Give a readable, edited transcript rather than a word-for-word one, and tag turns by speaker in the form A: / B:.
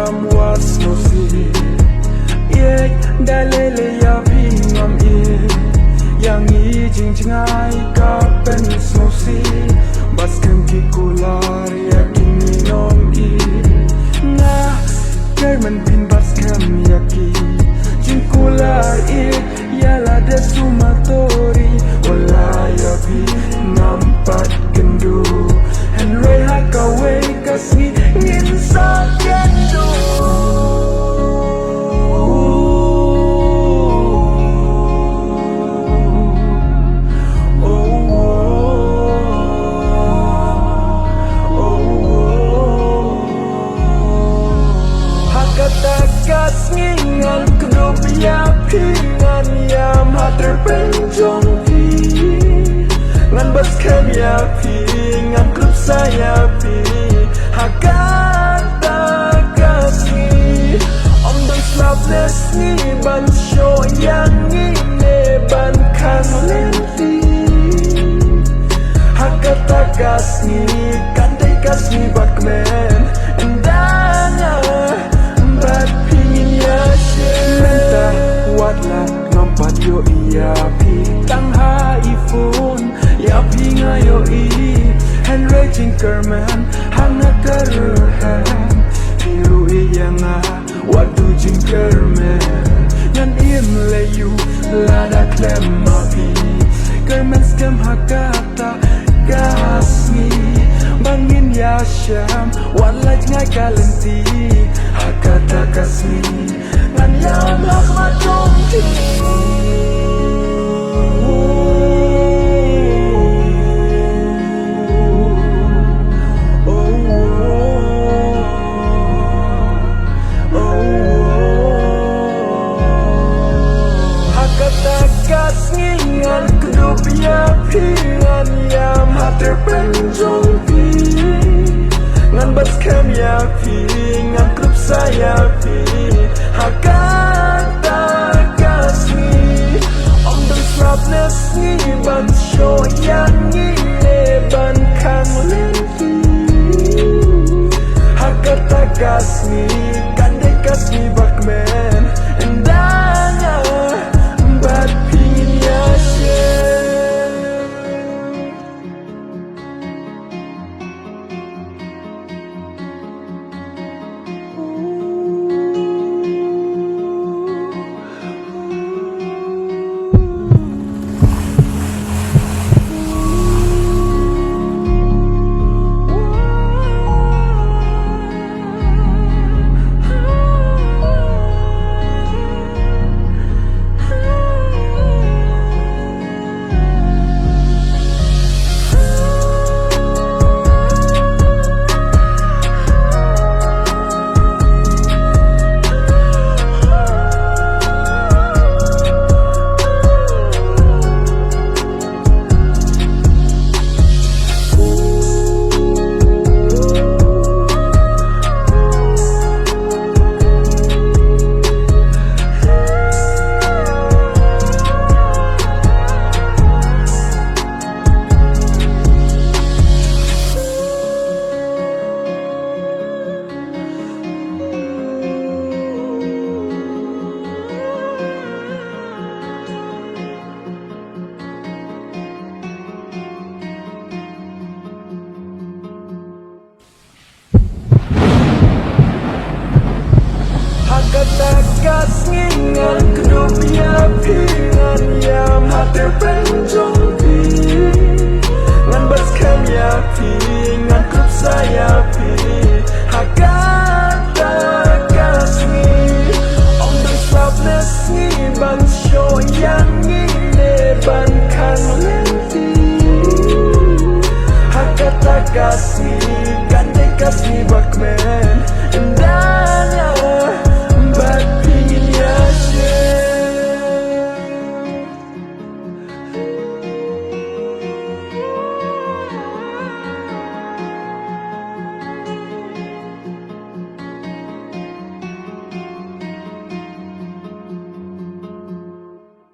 A: ngam was no si ye dalele ya pi ngam yang i jing jing ai ka pen no si bas kem ki kular ya kini nom na German pin bas kem ya ki jing kular ya la de sumatori wala ya pi nampak kendu and ray hakawe kasni ngin sa kendo Takas ngingan kedua ya pingan yam hater penjong pi ngan bas kem ya pi ngan grup saya pi hakat takas ni om dong slapless ni ban show yang ni ne ban kan lenti hakat takas ni kan takas ni bakmen endanya Bat pingin ya Menta watla nampat yo iya pi Tang ha iPhone ya pi ngayo i Hand raging kerman hanga karuhan Hiru iya nga wadu jing kerman Ngan im layu lada klem api Kerman skem hakata gasmi Bangin ya syam walaj ngai kalenti Hakata kasmi ngan yam lakmat jongti Hakata kasmi ngan kedup ya pingan yam hater penjongti ngan bas kem ya pi ngan grup saya pi hakat takasni om dong slapless ni ban show yang ni le ban kan lenti hakat takasni kan dekasni bakmen endanya bat pingin ya Takas ngingan kedup ya pingan yam hater penjong